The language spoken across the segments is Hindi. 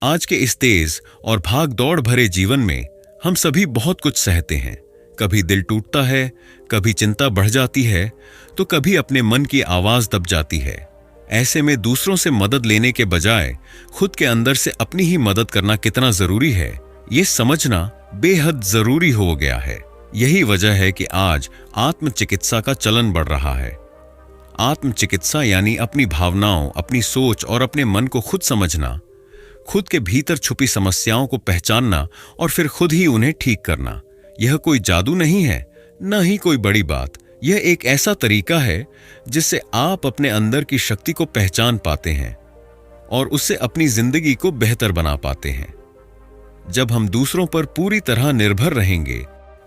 आज के इस तेज और भाग दौड़ भरे जीवन में हम सभी बहुत कुछ सहते हैं। कभी दिल टूटता है, कभी चिंता बढ़ जाती है, तो कभी अपने मन की आवाज दब जाती है। ऐसे में दूसरों से मदद लेने के बजाय खुद के अंदर से अपनी ही मदद करना कितना जरूरी है, ये समझना बेहद जरूरी हो गया है। यही वजह है कि आज आत्म चिकित्सा का चलन बढ़ रहा है। आत्म चिकित्सा यानी अपनी भावनाओं, अपनी सोच और अपने मन को खुद समझना, खुद के भीतर छुपी समस्याओं को पहचानना और फिर खुद ही उन्हें ठीक करना। यह कोई जादू नहीं है, न ही कोई बड़ी बात। यह एक ऐसा तरीका है जिससे आप अपने अंदर की शक्ति को पहचान पाते हैं और उससे अपनी जिंदगी को बेहतर बना पाते हैं। जब हम दूसरों पर पूरी तरह निर्भर रहेंगे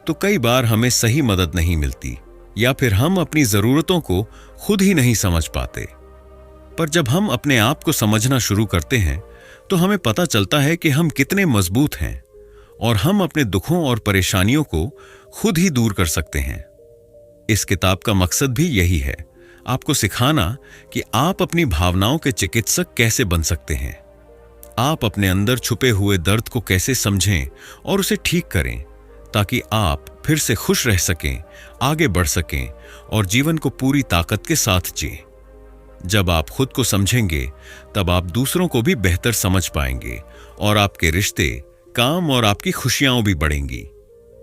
तो कई बार हमें सही मदद नहीं मिलती या फिर हम अपनी जरूरतों को खुद ही नहीं समझ पाते। पर जब हम अपने आप को समझना शुरू करते हैं तो हमें पता चलता है कि हम कितने मजबूत हैं और हम अपने दुखों और परेशानियों को खुद ही दूर कर सकते हैं। इस किताब का मकसद भी यही है, आपको सिखाना कि आप अपनी भावनाओं के चिकित्सक कैसे बन सकते हैं। आप अपने अंदर छुपे हुए दर्द को कैसे समझें और उसे ठीक करें, ताकि आप फिर से खुश रह सकें, आगे बढ़ सकें और जीवन को पूरी ताकत के साथ जिएं। जब आप खुद को समझेंगे तब आप दूसरों को भी बेहतर समझ पाएंगे और आपके रिश्ते, काम और आपकी खुशियां भी बढ़ेंगी।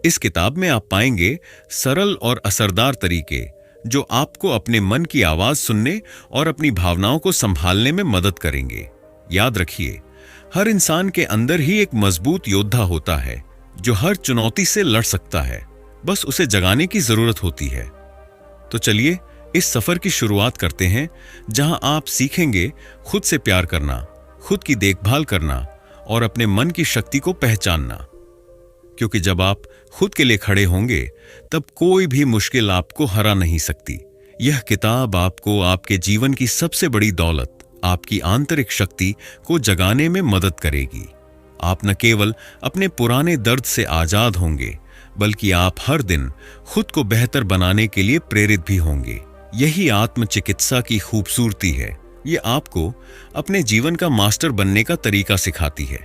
इस किताब में आप पाएंगे सरल और असरदार तरीके जो आपको अपने मन की आवाज सुनने और अपनी भावनाओं को संभालने में मदद करेंगे। याद रखिए, हर इंसान के अंदर ही एक मजबूत योद्धा होता है जो हर चुनौती से लड़ सकता है, बस उसे जगाने की जरूरत होती है। तो चलिए इस सफर की शुरुआत करते हैं, जहां आप सीखेंगे खुद से प्यार करना, खुद की देखभाल करना और अपने मन की शक्ति को पहचानना। क्योंकि जब आप खुद के लिए खड़े होंगे तब कोई भी मुश्किल आपको हरा नहीं सकती। यह किताब आपको आपके जीवन की सबसे बड़ी दौलत, आपकी आंतरिक शक्ति को जगाने में मदद करेगी। आप न केवल अपने पुराने दर्द से आजाद होंगे, बल्कि आप हर दिन खुद को बेहतर बनाने के लिए प्रेरित भी होंगे। यही आत्म चिकित्सा की खूबसूरती है। ये आपको अपने जीवन का मास्टर बनने का तरीका सिखाती है।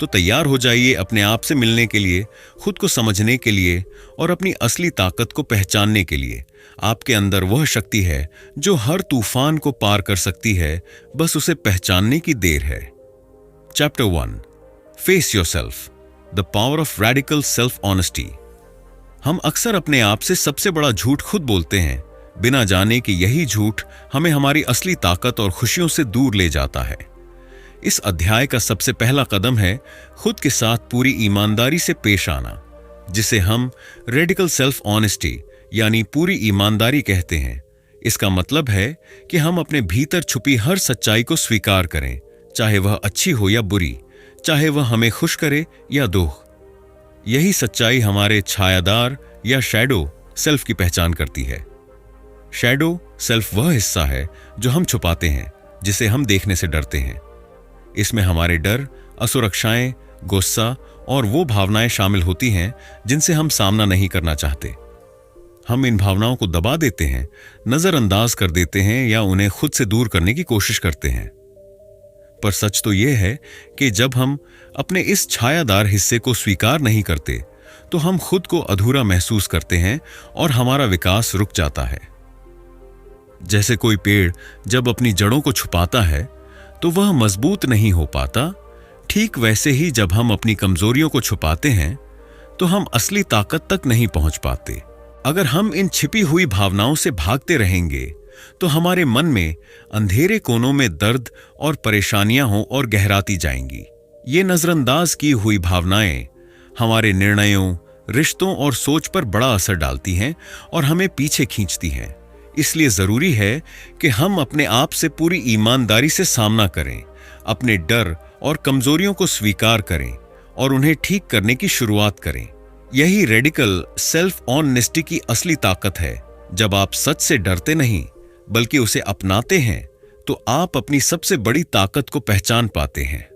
तो तैयार हो जाइए अपने आप से मिलने के लिए, खुद को समझने के लिए और अपनी असली ताकत को पहचानने के लिए। आपके अंदर वह शक्ति है जो हर तूफान को पार कर सकती है, बस उसे पहचानने की देर है। Chapter 1, face yourself, the power of radical self honesty. हम अक्सर अपने आप से सबसे बड़ा झूठ खुद बोलते हैं, बिना जाने कि यही झूठ हमें हमारी असली ताकत और खुशियों से दूर ले जाता है। इस अध्याय का सबसे पहला कदम है खुद के साथ पूरी ईमानदारी से पेश आना, जिसे हम रेडिकल सेल्फ ऑनेस्टी यानी पूरी ईमानदारी कहते हैं। इसका मतलब है कि हम अपने भीतर छुपी हर सच्चाई को स्वीकार करें, चाहे वह अच्छी हो या बुरी, चाहे वह हमें खुश करे या दुख। यही सच्चाई हमारे छायादार या शैडो सेल्फ की पहचान करती है। शैडो सेल्फ वह हिस्सा है जो हम छुपाते हैं, जिसे हम देखने से डरते हैं। इसमें हमारे डर, असुरक्षाएं, गुस्सा और वो भावनाएं शामिल होती हैं जिनसे हम सामना नहीं करना चाहते। हम इन भावनाओं को दबा देते हैं, नजरअंदाज कर देते हैं या उन्हें खुद से दूर करने की कोशिश करते हैं। पर सच तो यह है कि जब हम अपने इस छायादार हिस्से को स्वीकार नहीं करते तो हम खुद को अधूरा महसूस करते हैं और हमारा विकास रुक जाता है। जैसे कोई पेड़ जब अपनी जड़ों को छुपाता है तो वह मजबूत नहीं हो पाता, ठीक वैसे ही जब हम अपनी कमजोरियों को छुपाते हैं तो हम असली ताकत तक नहीं पहुंच पाते। अगर हम इन छिपी हुई भावनाओं से भागते रहेंगे तो हमारे मन में अंधेरे कोनों में दर्द और परेशानियां हों और गहराती जाएंगी। ये नजरअंदाज की हुई भावनाएं हमारे निर्णयों, रिश्तों और सोच पर बड़ा असर डालती हैं और हमें पीछे खींचती हैं। इसलिए जरूरी है कि हम अपने आप से पूरी ईमानदारी से सामना करें, अपने डर और कमजोरियों को स्वीकार करें और उन्हें ठीक करने की शुरुआत करें। यही रेडिकल सेल्फ ऑनेस्टी की असली ताकत है। जब आप सच से डरते नहीं बल्कि उसे अपनाते हैं तो आप अपनी सबसे बड़ी ताकत को पहचान पाते हैं।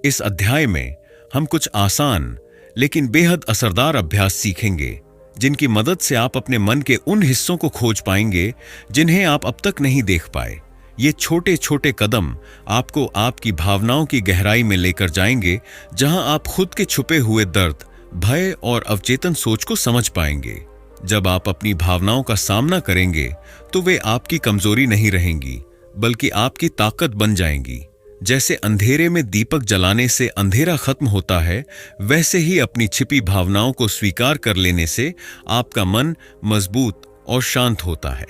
इस अध्याय में हम कुछ आसान लेकिन बेहद असरदार अभ्यास सीखेंगे, जिनकी मदद से आप अपने मन के उन हिस्सों को खोज पाएंगे जिन्हें आप अब तक नहीं देख पाए। ये छोटे छोटे कदम आपको आपकी भावनाओं की गहराई में लेकर जाएंगे, जहां आप खुद के छुपे हुए दर्द, भय और अवचेतन सोच को समझ पाएंगे। जब आप अपनी भावनाओं का सामना करेंगे तो वे आपकी कमजोरी नहीं रहेंगी, बल्कि आपकी ताकत बन जाएंगी। जैसे अंधेरे में दीपक जलाने से अंधेरा खत्म होता है, वैसे ही अपनी छिपी भावनाओं को स्वीकार कर लेने से आपका मन मजबूत और शांत होता है।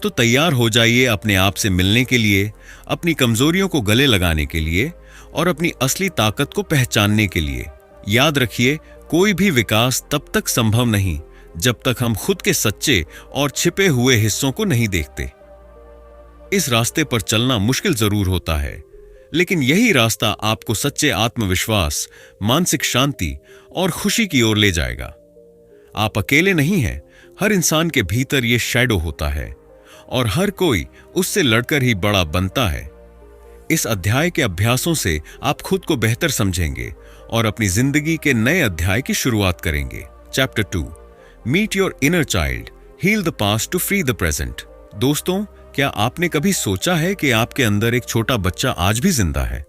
तो तैयार हो जाइए अपने आप से मिलने के लिए, अपनी कमजोरियों को गले लगाने के लिए और अपनी असली ताकत को पहचानने के लिए। याद रखिए, कोई भी विकास तब तक संभव नहीं जब तक हम खुद के सच्चे और छिपे हुए हिस्सों को नहीं देखते। इस रास्ते पर चलना मुश्किल जरूर होता है, लेकिन यही रास्ता आपको सच्चे आत्मविश्वास, मानसिक शांति और खुशी की ओर ले जाएगा। आप अकेले नहीं हैं। हर इंसान के भीतर ये शैडो होता है और हर कोई उससे लड़कर ही बड़ा बनता है। इस अध्याय के अभ्यासों से आप खुद को बेहतर समझेंगे और अपनी जिंदगी के नए अध्याय की शुरुआत करेंगे। Chapter 2, meet your inner child, heal the past to free the present. दोस्तों, क्या आपने कभी सोचा है कि आपके अंदर एक छोटा बच्चा आज भी जिंदा है?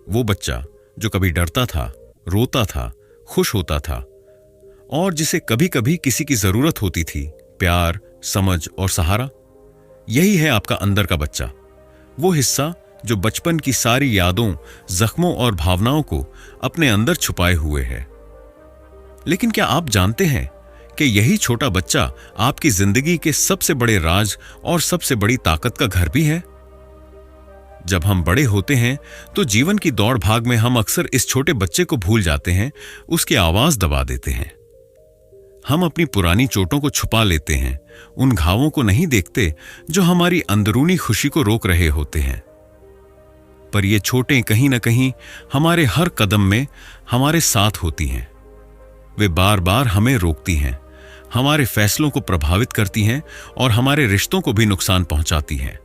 वो बच्चा जो कभी डरता था, रोता था, खुश होता था और जिसे कभी कभी किसी की जरूरत होती थी, प्यार, समझ और सहारा। यही है आपका अंदर का बच्चा, वो हिस्सा जो बचपन की सारी यादों, जख्मों और भावनाओं को अपने अंदर छुपाए हुए है। लेकिन क्या आप जानते हैं कि यही छोटा बच्चा आपकी जिंदगी के सबसे बड़े राज और सबसे बड़ी ताकत का घर भी है? जब हम बड़े होते हैं तो जीवन की दौड़ भाग में हम अक्सर इस छोटे बच्चे को भूल जाते हैं, उसकी आवाज दबा देते हैं। हम अपनी पुरानी चोटों को छुपा लेते हैं, उन घावों को नहीं देखते जो हमारी अंदरूनी खुशी को रोक रहे होते हैं। पर ये चोटें कहीं ना कहीं हमारे हर कदम में हमारे साथ होती हैं। वे बार बार हमें रोकती हैं, हमारे फैसलों को प्रभावित करती हैं और हमारे रिश्तों को भी नुकसान पहुंचाती हैं।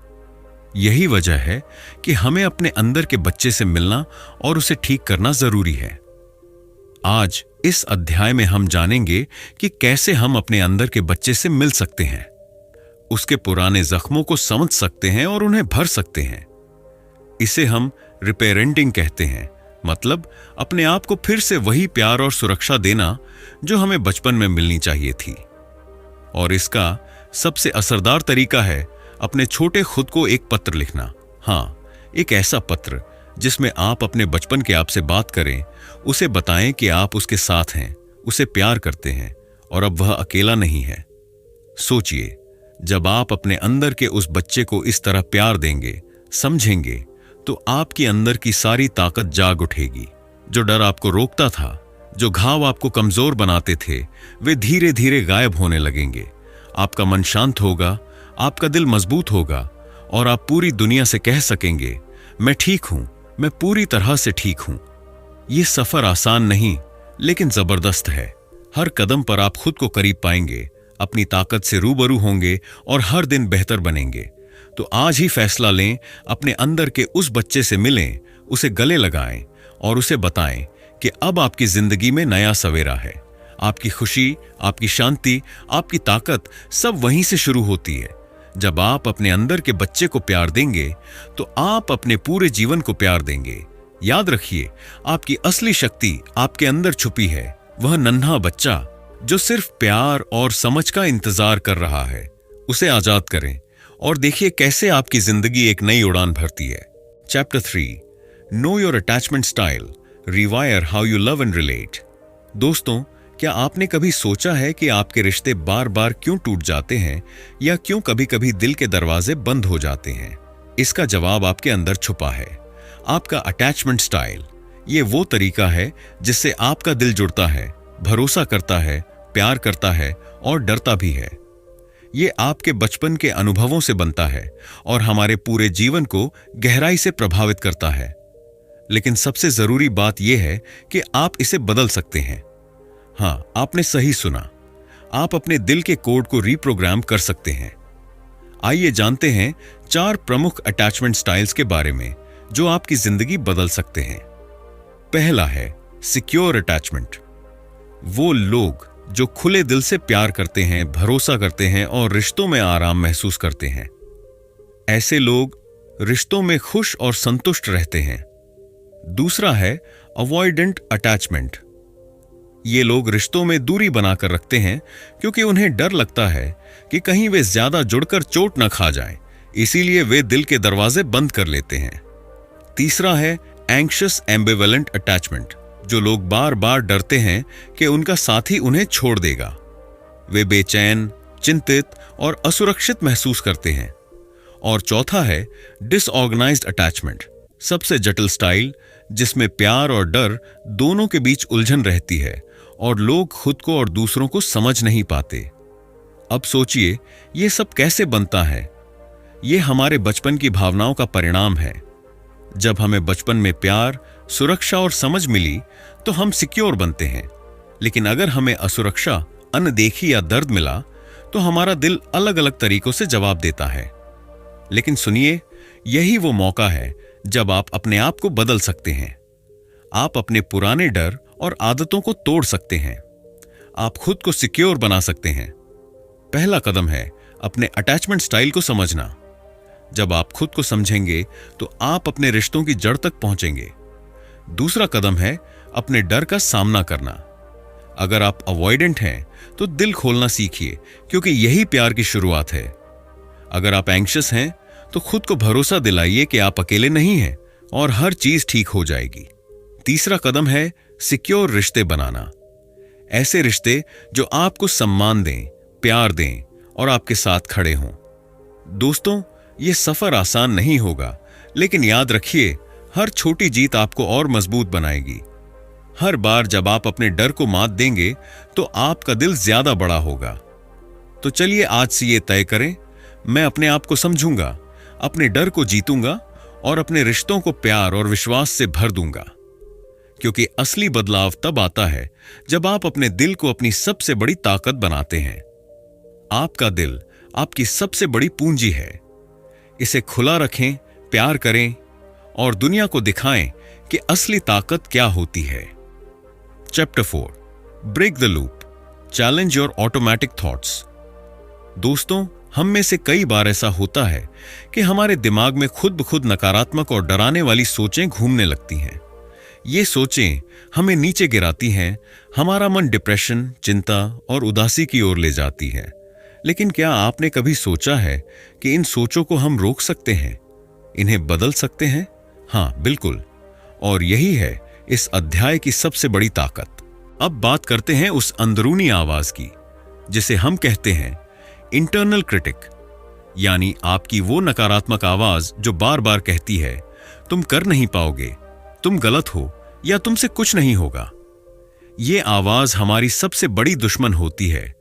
यही वजह है कि हमें अपने अंदर के बच्चे से मिलना और उसे ठीक करना जरूरी है। आज इस अध्याय में हम जानेंगे कि कैसे हम अपने अंदर के बच्चे से मिल सकते हैं, उसके पुराने जख्मों को समझ सकते हैं और उन्हें भर सकते हैं। इसे हम रिपेरेंटिंग कहते हैं, मतलब अपने आप को फिर से वही प्यार और सुरक्षा देना जो हमें बचपन में मिलनी चाहिए थी। और इसका सबसे असरदार तरीका है अपने छोटे खुद को एक पत्र लिखना। हाँ, एक ऐसा पत्र जिसमें आप अपने बचपन के आप से बात करें, उसे बताएं कि आप उसके साथ हैं, उसे प्यार करते हैं और अब वह अकेला नहीं है। सोचिए, जब आप अपने अंदर के उस बच्चे को इस तरह प्यार देंगे, समझेंगे, तो आपके अंदर की सारी ताकत जाग उठेगी। जो डर आपको रोकता था, जो घाव आपको कमजोर बनाते थे, वे धीरे धीरे गायब होने लगेंगे। आपका मन शांत होगा, आपका दिल मजबूत होगा और आप पूरी दुनिया से कह सकेंगे, मैं ठीक हूं, मैं पूरी तरह से ठीक हूं। यह सफर आसान नहीं, लेकिन जबरदस्त है। हर कदम पर आप खुद को करीब पाएंगे, अपनी ताकत से रूबरू होंगे और हर दिन बेहतर बनेंगे। तो आज ही फैसला लें, अपने अंदर के उस बच्चे से मिलें, उसे गले लगाएं और उसे बताएं कि अब आपकी जिंदगी में नया सवेरा है। आपकी खुशी, आपकी शांति, आपकी ताकत सब वहीं से शुरू होती है। जब आप अपने अंदर के बच्चे को प्यार देंगे तो आप अपने पूरे जीवन को प्यार देंगे। याद रखिए, आपकी असली शक्ति आपके अंदर छुपी है। वह नन्हा बच्चा जो सिर्फ प्यार और समझ का इंतजार कर रहा है, उसे आजाद करें और देखिए कैसे आपकी जिंदगी एक नई उड़ान भरती है। Chapter 3, know your attachment style, rewire how you love and relate. दोस्तों, क्या आपने कभी सोचा है कि आपके रिश्ते बार बार क्यों टूट जाते हैं या क्यों कभी कभी दिल के दरवाजे बंद हो जाते हैं? इसका जवाब आपके अंदर छुपा है। आपका अटैचमेंट स्टाइल, ये वो तरीका है जिससे आपका दिल जुड़ता है, भरोसा करता है, प्यार करता है और डरता भी है। ये आपके बचपन के अनुभवों से बनता है और हमारे पूरे जीवन को गहराई से प्रभावित करता है। लेकिन सबसे जरूरी बात यह है कि आप इसे बदल सकते हैं। हाँ, आपने सही सुना, आप अपने दिल के कोड को रीप्रोग्राम कर सकते हैं। आइए जानते हैं 4 प्रमुख अटैचमेंट स्टाइल्स के बारे में जो आपकी जिंदगी बदल सकते हैं। पहला है सिक्योर अटैचमेंट। वो लोग जो खुले दिल से प्यार करते हैं, भरोसा करते हैं और रिश्तों में आराम महसूस करते हैं। ऐसे लोग रिश्तों में खुश और संतुष्ट रहते हैं। दूसरा है अवॉइडेंट अटैचमेंट। ये लोग रिश्तों में दूरी बनाकर रखते हैं क्योंकि उन्हें डर लगता है कि कहीं वे ज्यादा जुड़कर चोट न खा जाएं, इसीलिए वे दिल के दरवाजे बंद कर लेते हैं। तीसरा है एंग्शियस एम्बिवेलेंट अटैचमेंट। जो लोग बार बार डरते हैं कि उनका साथी उन्हें छोड़ देगा। वे बेचैन, चिंतित और असुरक्षित महसूस करते हैं। और चौथा है डिसऑर्गेनाइज्ड अटैचमेंट, सबसे जटिल स्टाइल, जिसमें प्यार और डर दोनों के बीच उलझन रहती है और लोग खुद को और दूसरों को समझ नहीं पाते। अब सोचिए, ये सब कैसे बनता है? ये हमारे बचपन की भावनाओं का परिणाम है। जब हमें बचपन में प्यार, सुरक्षा और समझ मिली तो हम सिक्योर बनते हैं। लेकिन अगर हमें असुरक्षा, अनदेखी या दर्द मिला तो हमारा दिल अलग अलग तरीकों से जवाब देता है। लेकिन सुनिए, यही वो मौका है जब आप अपने आप को बदल सकते हैं। आप अपने पुराने डर और आदतों को तोड़ सकते हैं। आप खुद को सिक्योर बना सकते हैं। पहला कदम है अपने अटैचमेंट स्टाइल को समझना। जब आप खुद को समझेंगे तो आप अपने रिश्तों की जड़ तक पहुंचेंगे। दूसरा कदम है अपने डर का सामना करना। अगर आप अवॉइडेंट हैं तो दिल खोलना सीखिए, क्योंकि यही प्यार की शुरुआत है। अगर आप एंग्शियस हैं तो खुद को भरोसा दिलाइए कि आप अकेले नहीं हैं और हर चीज ठीक हो जाएगी। तीसरा कदम है सिक्योर रिश्ते बनाना। ऐसे रिश्ते जो आपको सम्मान दें, प्यार दें और आपके साथ खड़े हों। दोस्तों, ये सफर आसान नहीं होगा, लेकिन याद रखिए, हर छोटी जीत आपको और मजबूत बनाएगी। हर बार जब आप अपने डर को मात देंगे तो आपका दिल ज्यादा बड़ा होगा। तो चलिए आज से ये तय करें, मैं अपने आप को समझूंगा, अपने डर को जीतूंगा और अपने रिश्तों को प्यार और विश्वास से भर दूंगा। क्योंकि असली बदलाव तब आता है जब आप अपने दिल को अपनी सबसे बड़ी ताकत बनाते हैं। आपका दिल आपकी सबसे बड़ी पूंजी है। इसे खुला रखें, प्यार करें और दुनिया को दिखाएं कि असली ताकत क्या होती है। Chapter 4, break the loop, challenge your automatic thoughts. दोस्तों, हम में से कई बार ऐसा होता है कि हमारे दिमाग में खुद ब खुद नकारात्मक और डराने वाली सोचें घूमने लगती हैं। ये सोचें हमें नीचे गिराती हैं, हमारा मन डिप्रेशन, चिंता और उदासी की ओर ले जाती है। लेकिन क्या आपने कभी सोचा है कि इन सोचों को हम रोक सकते हैं, इन्हें बदल सकते हैं? हाँ, बिल्कुल। और यही है इस अध्याय की सबसे बड़ी ताकत। अब बात करते हैं उस अंदरूनी आवाज की, जिसे हम कहते हैं इंटरनल क्रिटिक, यानी आपकी वो नकारात्मक आवाज जो बार बार कहती है, तुम कर नहीं पाओगे, तुम गलत हो या तुमसे कुछ नहीं होगा। ये आवाज हमारी सबसे बड़ी दुश्मन होती है।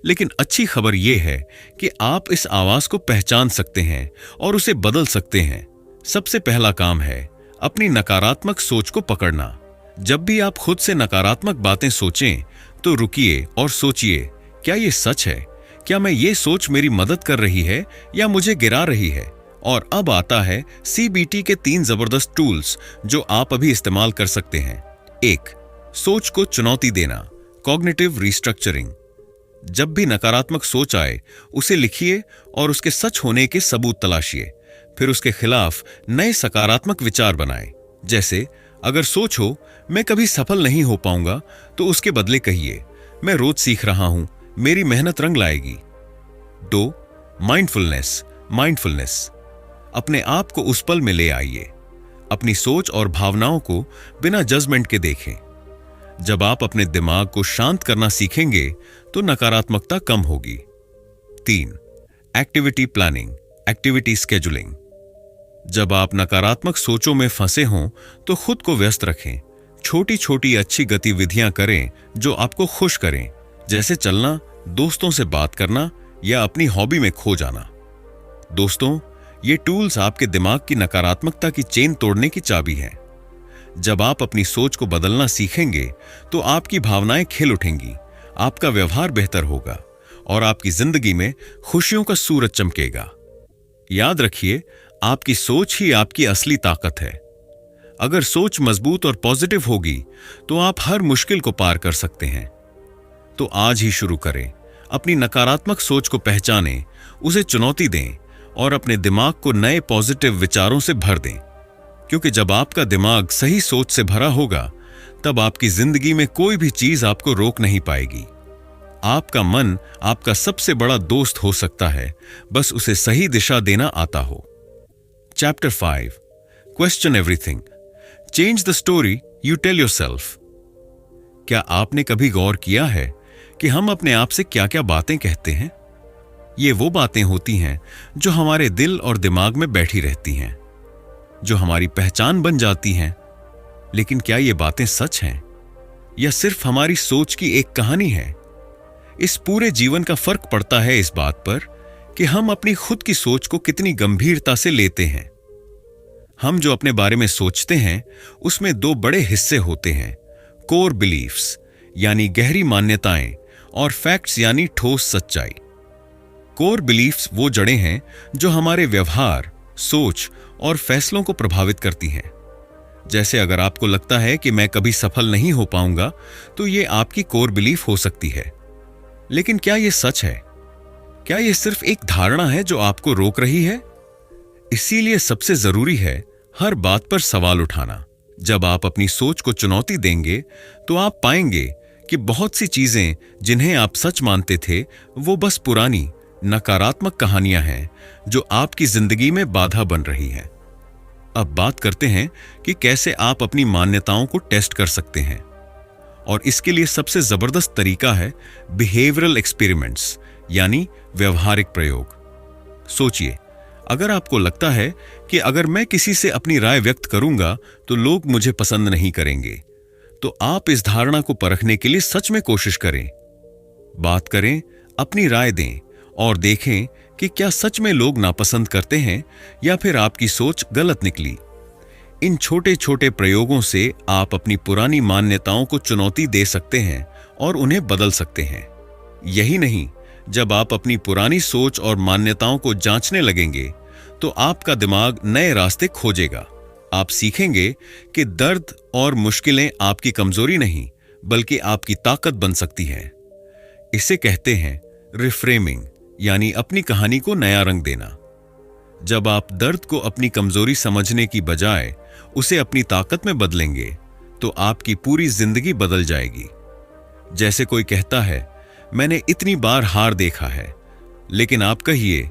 लेकिन अच्छी खबर यह है कि आप इस आवाज को पहचान सकते हैं और उसे बदल सकते हैं। सबसे पहला काम है अपनी नकारात्मक सोच को पकड़ना। जब भी आप खुद से नकारात्मक बातें सोचें तो रुकिए और सोचिए, क्या ये सच है? क्या मैं ये सोच मेरी मदद कर रही है या मुझे गिरा रही है? और अब आता है CBT के 3 जबरदस्त टूल्स जो आप अभी इस्तेमाल कर सकते हैं। 1, सोच को चुनौती देना, कॉग्निटिव रिस्ट्रक्चरिंग। जब भी नकारात्मक सोच आए, उसे लिखिए और उसके सच होने के सबूत तलाशिए। फिर उसके खिलाफ नए सकारात्मक विचार बनाएं। जैसे अगर सोच हो मैं कभी सफल नहीं हो पाऊंगा, तो उसके बदले कहिए मैं रोज सीख रहा हूं, मेरी मेहनत रंग लाएगी। 2, माइंडफुलनेस। अपने आप को उस पल में ले आइए। अपनी सोच और भावनाओं को बिना जजमेंट के देखें। जब आप अपने दिमाग को शांत करना सीखेंगे तो नकारात्मकता कम होगी। 3, एक्टिविटी प्लानिंग, एक्टिविटी स्केजुलिंग। जब आप नकारात्मक सोचों में फंसे हों तो खुद को व्यस्त रखें। छोटी छोटी अच्छी गतिविधियां करें जो आपको खुश करें, जैसे चलना, दोस्तों से बात करना या अपनी हॉबी में खो जाना। दोस्तों, ये टूल्स आपके दिमाग की नकारात्मकता की चेन तोड़ने की चाबी है। जब आप अपनी सोच को बदलना सीखेंगे तो आपकी भावनाएं खिल उठेंगी, आपका व्यवहार बेहतर होगा और आपकी जिंदगी में खुशियों का सूरज चमकेगा। याद रखिए, आपकी सोच ही आपकी असली ताकत है। अगर सोच मजबूत और पॉजिटिव होगी तो आप हर मुश्किल को पार कर सकते हैं। तो आज ही शुरू करें। अपनी नकारात्मक सोच को पहचानें, उसे चुनौती दें और अपने दिमाग को नए पॉजिटिव विचारों से भर दें, क्योंकि जब आपका दिमाग सही सोच से भरा होगा तब आपकी जिंदगी में कोई भी चीज आपको रोक नहीं पाएगी। आपका मन आपका सबसे बड़ा दोस्त हो सकता है, बस उसे सही दिशा देना आता हो। Chapter 5, question everything, change the story you tell yourself. क्या आपने कभी गौर किया है कि हम अपने आप से क्या क्या बातें कहते हैं? ये वो बातें होती हैं जो हमारे दिल और दिमाग में बैठी रहती हैं, जो हमारी पहचान बन जाती हैं। लेकिन क्या ये बातें सच हैं या सिर्फ हमारी सोच की एक कहानी है? इस पूरे जीवन का फर्क पड़ता है इस बात पर कि हम अपनी खुद की सोच को कितनी गंभीरता से लेते हैं। हम जो अपने बारे में सोचते हैं उसमें दो बड़े हिस्से होते हैं, कोर बिलीफ्स यानी गहरी मान्यताएं, और फैक्ट्स यानी ठोस सच्चाई। कोर बिलीफ्स वो जड़ें हैं जो हमारे व्यवहार, सोच और फैसलों को प्रभावित करती हैं। जैसे अगर आपको लगता है कि मैं कभी सफल नहीं हो पाऊंगा, तो ये आपकी कोर बिलीफ हो सकती है। लेकिन क्या यह सच है? क्या यह सिर्फ एक धारणा है जो आपको रोक रही है? इसीलिए सबसे जरूरी है हर बात पर सवाल उठाना। जब आप अपनी सोच को चुनौती देंगे तो आप पाएंगे कि बहुत सी चीजें जिन्हें आप सच मानते थे वो बस पुरानी नकारात्मक कहानियां हैं जो आपकी जिंदगी में बाधा बन रही हैं। अब बात करते हैं कि कैसे आप अपनी मान्यताओं को टेस्ट कर सकते हैं, और इसके लिए सबसे जबरदस्त तरीका है बिहेवियरल एक्सपेरिमेंट्स यानी व्यवहारिक प्रयोग। सोचिए, अगर आपको लगता है कि अगर मैं किसी से अपनी राय व्यक्त करूंगा तो लोग मुझे पसंद नहीं करेंगे, तो आप इस धारणा को परखने के लिए सच में कोशिश करें। बात करें, अपनी राय दें और देखें कि क्या सच में लोग नापसंद करते हैं या फिर आपकी सोच गलत निकली। इन छोटे छोटे प्रयोगों से आप अपनी पुरानी मान्यताओं को चुनौती दे सकते हैं और उन्हें बदल सकते हैं। यही नहीं, जब आप अपनी पुरानी सोच और मान्यताओं को जांचने लगेंगे तो आपका दिमाग नए रास्ते खोजेगा। आप सीखेंगे कि दर्द और मुश्किलें आपकी कमजोरी नहीं बल्कि आपकी ताकत बन सकती हैं। इसे कहते हैं रिफ्रेमिंग यानी अपनी कहानी को नया रंग देना। जब आप दर्द को अपनी कमजोरी समझने की बजाय उसे अपनी ताकत में बदलेंगे तो आपकी पूरी जिंदगी बदल जाएगी। जैसे कोई कहता है, मैंने इतनी बार हार देखा है, लेकिन आप कहिए,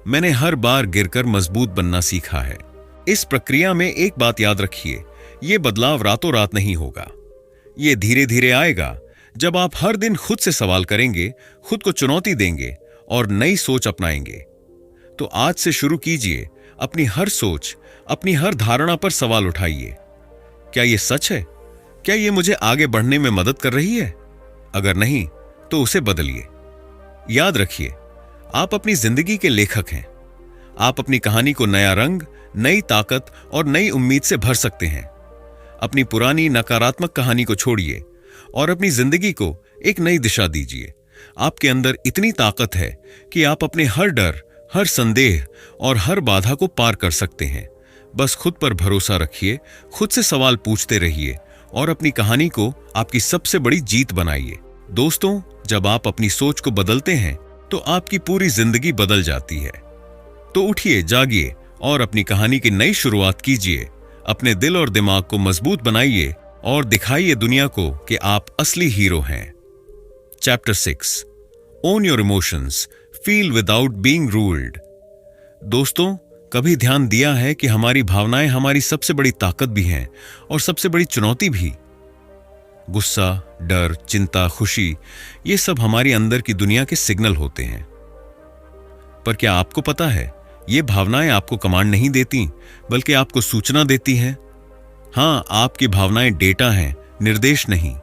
मैंने हर बार गिरकर मजबूत बनना सीखा है। इस प्रक्रिया में एक बात याद रखिए, यह बदलाव रातों रात नहीं होगा। यह धीरे धीरे आएगा जब आप हर दिन खुद से सवाल करेंगे, खुद को चुनौती देंगे और नई सोच अपनाएंगे। तो आज से शुरू कीजिए, अपनी हर सोच, अपनी हर धारणा पर सवाल उठाइए। क्या यह सच है? क्या यह मुझे आगे बढ़ने में मदद कर रही है? अगर नहीं तो उसे बदलिए। याद रखिए, आप अपनी जिंदगी के लेखक हैं। आप अपनी कहानी को नया रंग, नई ताकत और नई उम्मीद से भर सकते हैं। अपनी पुरानी नकारात्मक कहानी को छोड़िए और अपनी जिंदगी को एक नई दिशा दीजिए। आपके अंदर इतनी ताकत है कि आप अपने हर डर, हर संदेह और हर बाधा को पार कर सकते हैं। बस खुद पर भरोसा रखिए, खुद से सवाल पूछते रहिए और अपनी कहानी को आपकी सबसे बड़ी जीत बनाइए। दोस्तों, जब आप अपनी सोच को बदलते हैं तो आपकी पूरी जिंदगी बदल जाती है। तो उठिए, जागिए और अपनी कहानी की नई शुरुआत कीजिए। अपने दिल और दिमाग को मजबूत बनाइए और दिखाइए दुनिया को कि आप असली हीरो हैं। Chapter 6, own your emotions, feel without being ruled. दोस्तों, कभी ध्यान दिया है कि हमारी भावनाएं हमारी सबसे बड़ी ताकत भी हैं और सबसे बड़ी चुनौती भी। गुस्सा, डर, चिंता, खुशी, ये सब हमारी अंदर की दुनिया के सिग्नल होते हैं। पर क्या आपको पता है, ये भावनाएं आपको कमांड नहीं देती बल्कि आपको सूचना देती हैं। हां, आपकी भावनाएं डेटा हैं, निर्देश नहीं।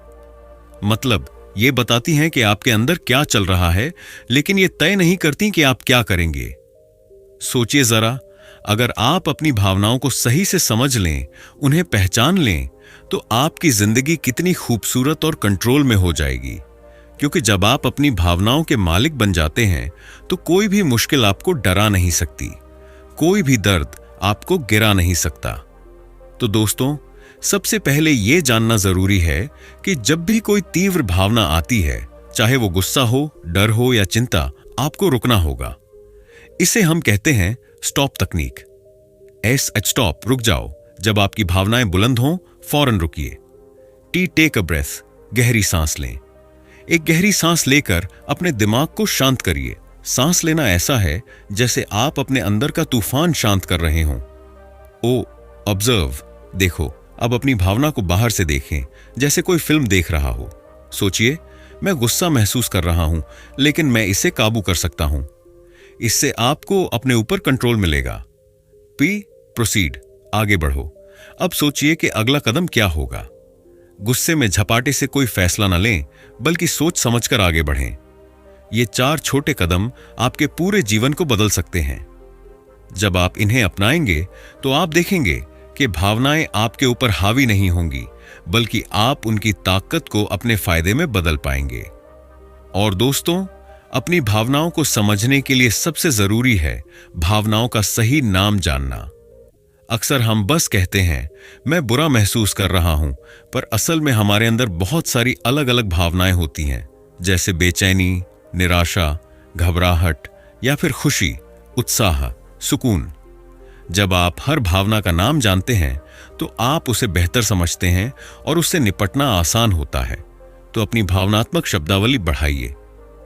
मतलब ये बताती हैं कि आपके अंदर क्या चल रहा है, लेकिन ये तय नहीं करती कि आप क्या करेंगे। सोचिए जरा, अगर आप अपनी भावनाओं को सही से समझ लें, उन्हें पहचान लें, तो आपकी जिंदगी कितनी खूबसूरत और कंट्रोल में हो जाएगी। क्योंकि जब आप अपनी भावनाओं के मालिक बन जाते हैं तो कोई भी मुश्किल आपको डरा नहीं सकती, कोई भी दर्द आपको गिरा नहीं सकता। तो दोस्तों, सबसे पहले यह जानना जरूरी है कि जब भी कोई तीव्र भावना आती है, चाहे वो गुस्सा हो, डर हो या चिंता, आपको रुकना होगा। इसे हम कहते हैं स्टॉप तकनीक। स्टॉप, रुक जाओ। जब आपकी भावनाएं बुलंद हों, फौरन रुकिए। टेक अ ब्रेथ, गहरी सांस लें। एक गहरी सांस लेकर अपने दिमाग को शांत करिए। सांस लेना ऐसा है जैसे आप अपने अंदर का तूफान शांत कर रहे हों। ऑब्जर्व, देखो। अब अपनी भावना को बाहर से देखें, जैसे कोई फिल्म देख रहा हो। सोचिए, मैं गुस्सा महसूस कर रहा हूं, लेकिन मैं इसे काबू कर सकता हूं। इससे आपको अपने ऊपर कंट्रोल मिलेगा। प्रोसीड, आगे बढ़ो। अब सोचिए कि अगला कदम क्या होगा। गुस्से में झपाटे से कोई फैसला न लें, बल्कि सोच समझकर आगे बढ़ें। ये 4 छोटे कदम आपके पूरे जीवन को बदल सकते हैं। जब आप इन्हें अपनाएंगे तो आप देखेंगे कि भावनाएं आपके ऊपर हावी नहीं होंगी, बल्कि आप उनकी ताकत को अपने फायदे में बदल पाएंगे। और दोस्तों, अपनी भावनाओं को समझने के लिए सबसे जरूरी है भावनाओं का सही नाम जानना। अक्सर हम बस कहते हैं, मैं बुरा महसूस कर रहा हूं, पर असल में हमारे अंदर बहुत सारी अलग अलग भावनाएं होती हैं, जैसे बेचैनी, निराशा, घबराहट या फिर खुशी, उत्साह, सुकून। जब आप हर भावना का नाम जानते हैं तो आप उसे बेहतर समझते हैं और उससे निपटना आसान होता है। तो अपनी भावनात्मक शब्दावली बढ़ाइए।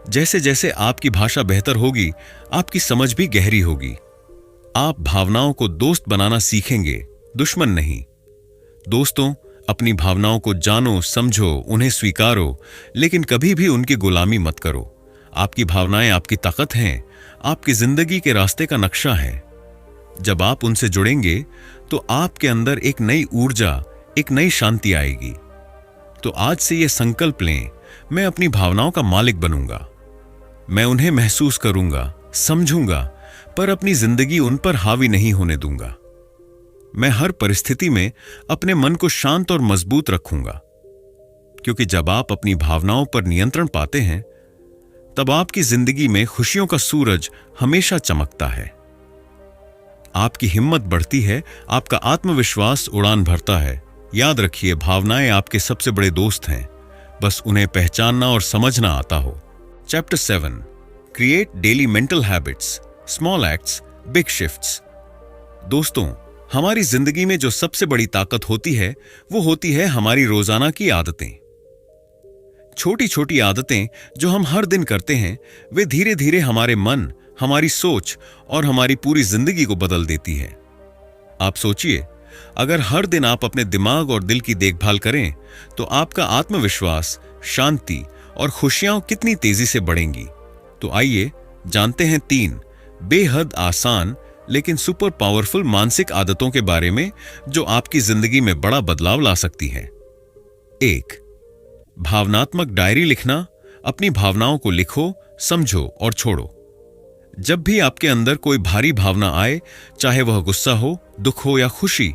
जैसे जैसे आपकी भाषा बेहतर होगी, आपकी समझ भी गहरी होगी। आप भावनाओं को दोस्त बनाना सीखेंगे, दुश्मन नहीं। दोस्तों, अपनी भावनाओं को जानो, समझो, उन्हें स्वीकारो, लेकिन कभी भी उनकी गुलामी मत करो। आपकी भावनाएं आपकी ताकत हैं, आपकी जिंदगी के रास्ते का नक्शा है। जब आप उनसे जुड़ेंगे तो आपके अंदर एक नई ऊर्जा, एक नई शांति आएगी। तो आज से यह संकल्प लें, मैं अपनी भावनाओं का मालिक बनूंगा। मैं उन्हें महसूस करूंगा, समझूंगा, पर अपनी जिंदगी उन पर हावी नहीं होने दूंगा। मैं हर परिस्थिति में अपने मन को शांत और मजबूत रखूंगा। क्योंकि जब आप अपनी भावनाओं पर नियंत्रण पाते हैं, तब आपकी जिंदगी में खुशियों का सूरज हमेशा चमकता है। आपकी हिम्मत बढ़ती है, आपका आत्मविश्वास उड़ान भरता है। याद रखिए, भावनाएं आपके सबसे बड़े दोस्त हैं, बस उन्हें पहचानना और समझना आता हो। Chapter 7, create daily mental habits, small acts, big shifts. दोस्तों, हमारी जिंदगी में जो सबसे बड़ी ताकत होती है, वो होती है हमारी रोजाना की आदतें। छोटी छोटी आदतें जो हम हर दिन करते हैं, वे धीरे धीरे हमारे मन, हमारी सोच और हमारी पूरी जिंदगी को बदल देती है। आप सोचिए, अगर हर दिन आप अपने दिमाग और दिल की देखभाल करें, तो आपका आत्मविश्वास, शांति और खुशियां कितनी तेजी से बढ़ेंगी। तो आइए जानते हैं 3 बेहद आसान लेकिन सुपर पावरफुल मानसिक आदतों के बारे में, जो आपकी जिंदगी में बड़ा बदलाव ला सकती हैं। 1, भावनात्मक डायरी लिखना। अपनी भावनाओं को लिखो, समझो और छोड़ो। जब भी आपके अंदर कोई भारी भावना आए, चाहे वह गुस्सा हो, दुख हो या खुशी,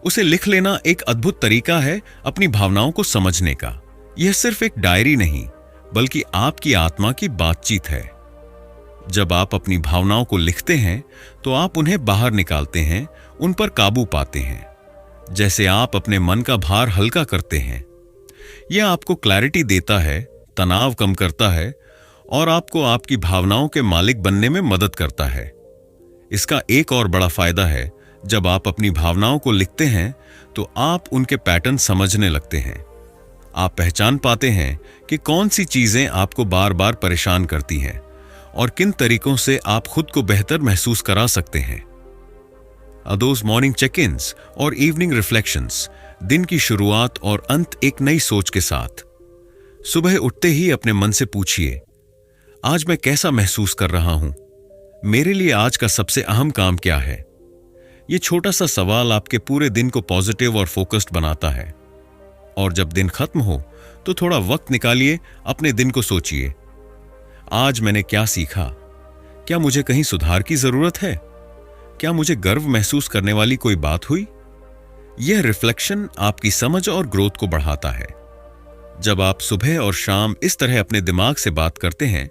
उसे लिख लेना एक अद्भुत तरीका है अपनी भावनाओं को समझने का। यह सिर्फ एक डायरी नहीं, बल्कि आपकी आत्मा की बातचीत है। जब आप अपनी भावनाओं को लिखते हैं, तो आप उन्हें बाहर निकालते हैं, उन पर काबू पाते हैं। जैसे आप अपने मन का भार हल्का करते हैं। यह आपको क्लैरिटी देता है, तनाव कम करता है और आपको आपकी भावनाओं के मालिक बनने में मदद करता है। इसका एक और बड़ा फायदा है, जब आप अपनी भावनाओं को लिखते हैं तो आप उनके पैटर्न समझने लगते हैं। आप पहचान पाते हैं कि कौन सी चीजें आपको बार बार परेशान करती हैं और किन तरीकों से आप खुद को बेहतर महसूस करा सकते हैं। दोज मॉर्निंग चेक-इन्स और इवनिंग रिफ्लेक्शंस, दिन की शुरुआत और अंत एक नई सोच के साथ। सुबह उठते ही अपने मन से पूछिए, आज मैं कैसा महसूस कर रहा हूं? मेरे लिए आज का सबसे अहम काम क्या है? यह छोटा सा सवाल आपके पूरे दिन को पॉजिटिव और फोकस्ड बनाता है। और जब दिन खत्म हो तो थोड़ा वक्त निकालिए, अपने दिन को सोचिए, आज मैंने क्या सीखा? क्या मुझे कहीं सुधार की जरूरत है? क्या मुझे गर्व महसूस करने वाली कोई बात हुई? यह रिफ्लेक्शन आपकी समझ और ग्रोथ को बढ़ाता है। जब आप सुबह और शाम इस तरह अपने दिमाग से बात करते हैं,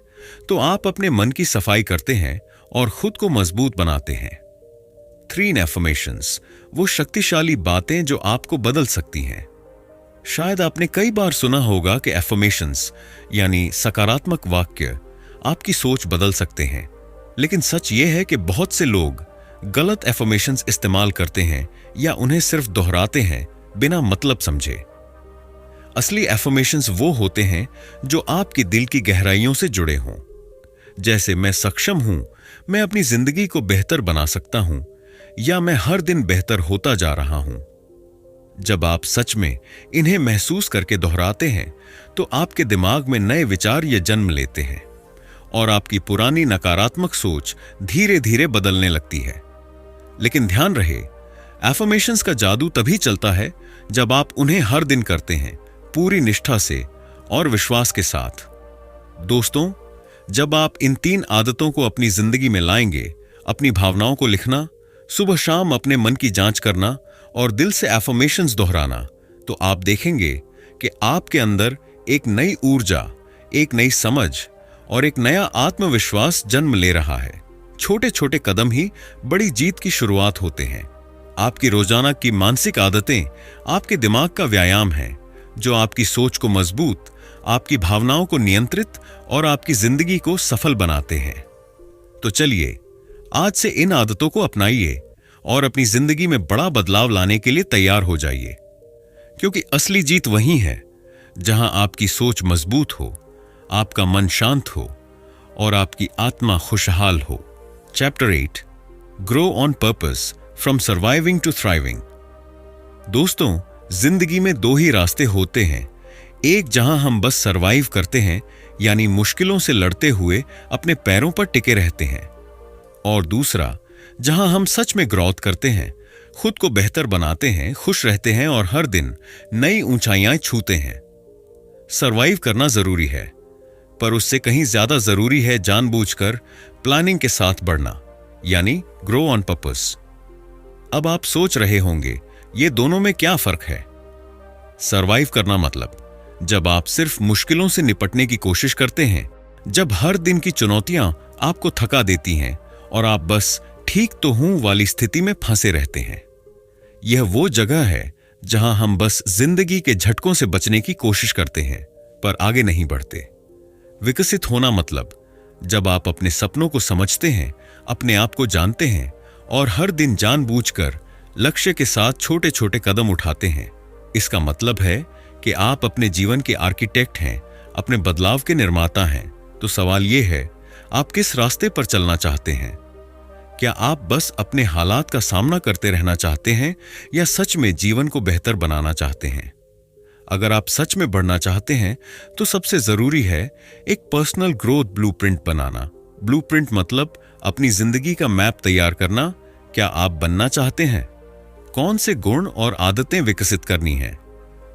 तो आप अपने मन की सफाई करते हैं और खुद को मजबूत बनाते हैं। 3 एफर्मेशंस, वो शक्तिशाली बातें जो आपको बदल सकती हैं। शायद आपने कई बार सुना होगा कि एफर्मेशंस यानी सकारात्मक वाक्य आपकी सोच बदल सकते हैं, लेकिन सच यह है कि बहुत से लोग गलत एफर्मेशंस इस्तेमाल करते हैं या उन्हें सिर्फ दोहराते हैं बिना मतलब समझे। असली एफर्मेशंस वो होते हैं जो आपके दिल की गहराइयों से जुड़े हों, जैसे मैं सक्षम हूं, मैं अपनी जिंदगी को बेहतर बना सकता हूं, या मैं हर दिन बेहतर होता जा रहा हूं। जब आप सच में इन्हें महसूस करके दोहराते हैं तो आपके दिमाग में नए विचार ये जन्म लेते हैं और आपकी पुरानी नकारात्मक सोच धीरे धीरे बदलने लगती है। लेकिन ध्यान रहे, एफर्मेशंस का जादू तभी चलता है जब आप उन्हें हर दिन करते हैं, पूरी निष्ठा से और विश्वास के साथ। दोस्तों, जब आप इन 3 आदतों को अपनी जिंदगी में लाएंगे, अपनी भावनाओं को लिखना, सुबह शाम अपने मन की जांच करना और दिल से एफर्मेशंस दोहराना, तो आप देखेंगे कि आपके अंदर एक नई ऊर्जा, एक नई समझ और एक नया आत्मविश्वास जन्म ले रहा है। छोटे छोटे कदम ही बड़ी जीत की शुरुआत होते हैं। आपकी रोजाना की मानसिक आदतें आपके दिमाग का व्यायाम है, जो आपकी सोच को मजबूत, आपकी भावनाओं को नियंत्रित और आपकी जिंदगी को सफल बनाते हैं। तो चलिए, आज से इन आदतों को अपनाइए और अपनी जिंदगी में बड़ा बदलाव लाने के लिए तैयार हो जाइए, क्योंकि असली जीत वहीं है जहां आपकी सोच मजबूत हो, आपका मन शांत हो और आपकी आत्मा खुशहाल हो। Chapter 8, grow on purpose, from surviving to thriving. दोस्तों, जिंदगी में 2 ही रास्ते होते हैं। एक जहां हम बस सर्वाइव करते हैं, यानी मुश्किलों से लड़ते हुए अपने पैरों पर टिके रहते हैं, और दूसरा जहां हम सच में ग्रोथ करते हैं, खुद को बेहतर बनाते हैं, खुश रहते हैं और हर दिन नई ऊंचाइयां छूते हैं। सर्वाइव करना जरूरी है, पर उससे कहीं ज्यादा जरूरी है जानबूझकर प्लानिंग के साथ बढ़ना, यानी ग्रो ऑन पर्पस। अब आप सोच रहे होंगे, ये दोनों में क्या फर्क है? सर्वाइव करना मतलब जब आप सिर्फ मुश्किलों से निपटने की कोशिश करते हैं, जब हर दिन की चुनौतियां आपको थका देती हैं और आप बस ठीक तो हूं वाली स्थिति में फंसे रहते हैं। यह वो जगह है जहां हम बस जिंदगी के झटकों से बचने की कोशिश करते हैं, पर आगे नहीं बढ़ते। विकसित होना मतलब जब आप अपने सपनों को समझते हैं, अपने आप को जानते हैं और हर दिन जानबूझकर लक्ष्य के साथ छोटे छोटे कदम उठाते हैं। इसका मतलब है कि आप अपने जीवन के आर्किटेक्ट हैं, अपने बदलाव के निर्माता हैं। तो सवाल यह है, आप किस रास्ते पर चलना चाहते हैं? क्या आप बस अपने हालात का सामना करते रहना चाहते हैं या सच में जीवन को बेहतर बनाना चाहते हैं? अगर आप सच में बढ़ना चाहते हैं तो सबसे जरूरी है एक पर्सनल ग्रोथ ब्लूप्रिंट बनाना। ब्लूप्रिंट मतलब अपनी जिंदगी का मैप तैयार करना। क्या आप बनना चाहते हैं? कौन से गुण और आदतें विकसित करनी हैं?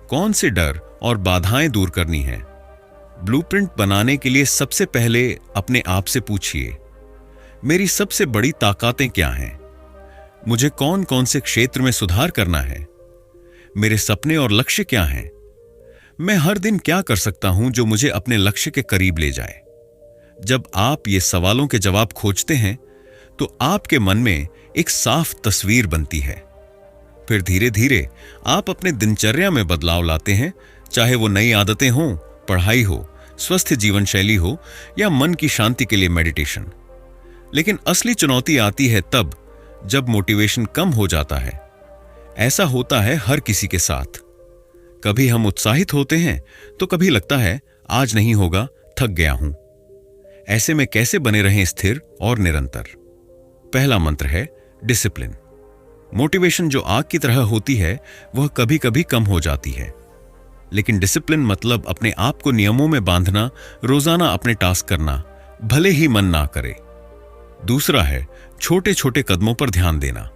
कौन से डर और बाधाएं दूर करनी हैं? ब्लूप्रिंट बनाने के लिए सबसे पहले अपने आप से पूछिए, मेरी सबसे बड़ी ताकतें क्या हैं? मुझे कौन कौन से क्षेत्र में सुधार करना है? मेरे सपने और लक्ष्य क्या हैं? मैं हर दिन क्या कर सकता हूं जो मुझे अपने लक्ष्य के करीब ले जाए? जब आप ये सवालों के जवाब खोजते हैं तो आपके मन में एक साफ तस्वीर बनती है। फिर धीरे धीरे आप अपने दिनचर्या में बदलाव लाते हैं, चाहे वो नई आदतें हों, पढ़ाई हो, स्वस्थ जीवन शैली हो या मन की शांति के लिए मेडिटेशन। लेकिन असली चुनौती आती है तब जब मोटिवेशन कम हो जाता है। ऐसा होता है हर किसी के साथ। कभी हम उत्साहित होते हैं तो कभी लगता है आज नहीं होगा, थक गया हूं। ऐसे में कैसे बने रहें स्थिर और निरंतर? पहला मंत्र है डिसिप्लिन। मोटिवेशन जो आग की तरह होती है वह कभी कभी कम हो जाती है, लेकिन डिसिप्लिन मतलब अपने आप को नियमों में बांधना, रोजाना अपने टास्क करना, भले ही मन ना करे। दूसरा है छोटे छोटे कदमों पर ध्यान देना।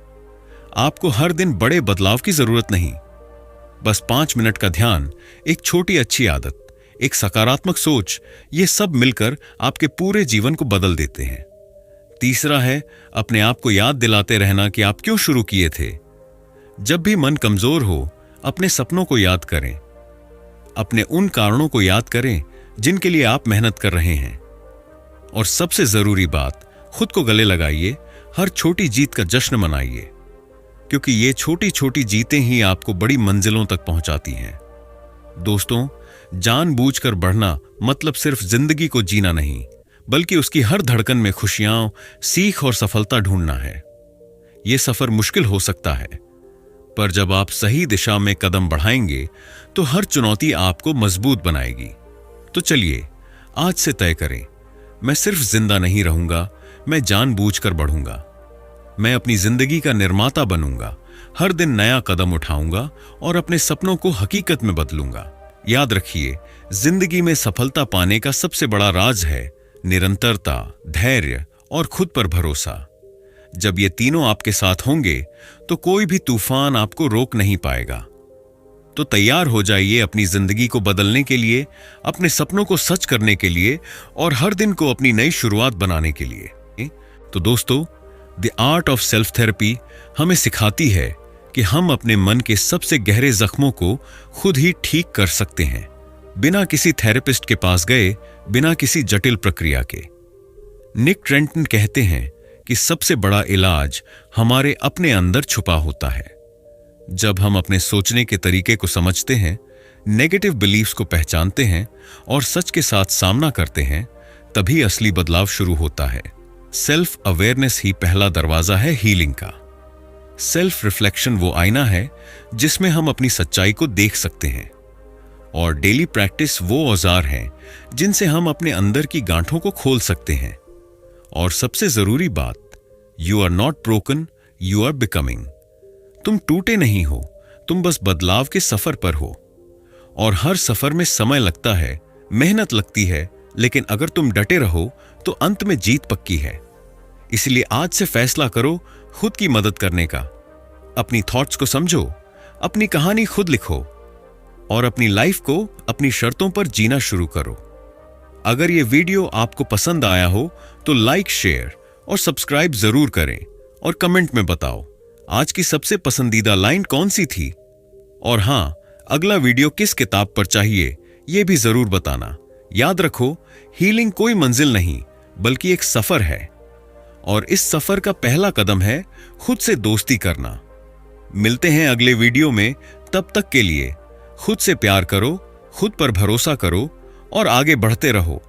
आपको हर दिन बड़े बदलाव की जरूरत नहीं, बस 5 मिनट का ध्यान, एक छोटी अच्छी आदत, एक सकारात्मक सोच, ये सब मिलकर आपके पूरे जीवन को बदल देते हैं। तीसरा है अपने आप को याद दिलाते रहना कि आप क्यों शुरू किए थे। जब भी मन कमजोर हो, अपने सपनों को याद करें, अपने उन कारणों को याद करें जिनके लिए आप मेहनत कर रहे हैं। और सबसे जरूरी बात, खुद को गले लगाइए, हर छोटी जीत का जश्न मनाइए, क्योंकि ये छोटी छोटी जीतें ही आपको बड़ी मंजिलों तक पहुंचाती हैं। दोस्तों, जानबूझकर बढ़ना मतलब सिर्फ जिंदगी को जीना नहीं, बल्कि उसकी हर धड़कन में खुशियां, सीख और सफलता ढूंढना है। ये सफर मुश्किल हो सकता है, पर जब आप सही दिशा में कदम बढ़ाएंगे तो हर चुनौती आपको मजबूत बनाएगी। तो चलिए आज से तय करें, मैं सिर्फ जिंदा नहीं रहूंगा, मैं जानबूझकर बढ़ूंगा। मैं अपनी जिंदगी का निर्माता बनूंगा, हर दिन नया कदम उठाऊंगा और अपने सपनों को हकीकत में बदलूंगा। याद रखिए, जिंदगी में सफलता पाने का सबसे बड़ा राज है निरंतरता, धैर्य और खुद पर भरोसा। जब ये तीनों आपके साथ होंगे तो कोई भी तूफान आपको रोक नहीं पाएगा। तो तैयार हो जाइए अपनी जिंदगी को बदलने के लिए, अपने सपनों को सच करने के लिए और हर दिन को अपनी नई शुरुआत बनाने के लिए। तो दोस्तों, the art of self therapy हमें सिखाती है कि हम अपने मन के सबसे गहरे जख्मों को खुद ही ठीक कर सकते हैं, बिना किसी थेरेपिस्ट के पास गए, बिना किसी जटिल प्रक्रिया के। निक ट्रेंटन कहते हैं कि सबसे बड़ा इलाज हमारे अपने अंदर छुपा होता है। जब हम अपने सोचने के तरीके को समझते हैं, नेगेटिव बिलीफ्स को पहचानते हैं और सच के साथ सामना करते हैं, तभी असली बदलाव शुरू होता है। सेल्फ अवेयरनेस ही पहला दरवाजा है हीलिंग का। सेल्फ रिफ्लेक्शन वो आईना है जिसमें हम अपनी सच्चाई को देख सकते हैं, और डेली प्रैक्टिस वो औजार हैं जिनसे हम अपने अंदर की गांठों को खोल सकते हैं। और सबसे जरूरी बात, you are not broken, you are becoming. तुम टूटे नहीं हो, तुम बस बदलाव के सफर पर हो। और हर सफर में समय लगता है, मेहनत लगती है, लेकिन अगर तुम डटे रहो तो अंत में जीत पक्की है। इसलिए आज से फैसला करो खुद की मदद करने का। अपनी थॉट्स को समझो, अपनी कहानी खुद लिखो और अपनी लाइफ को अपनी शर्तों पर जीना शुरू करो। अगर ये वीडियो आपको पसंद आया हो तो लाइक, शेयर और सब्सक्राइब जरूर करें और कमेंट में बताओ आज की सबसे पसंदीदा लाइन कौन सी थी। और हां, अगला वीडियो किस किताब पर चाहिए ये भी जरूर बताना। याद रखो, हीलिंग कोई मंजिल नहीं बल्कि एक सफर है, और इस सफर का पहला कदम है खुद से दोस्ती करना। मिलते हैं अगले वीडियो में, तब तक के लिए खुद से प्यार करो, खुद पर भरोसा करो और आगे बढ़ते रहो।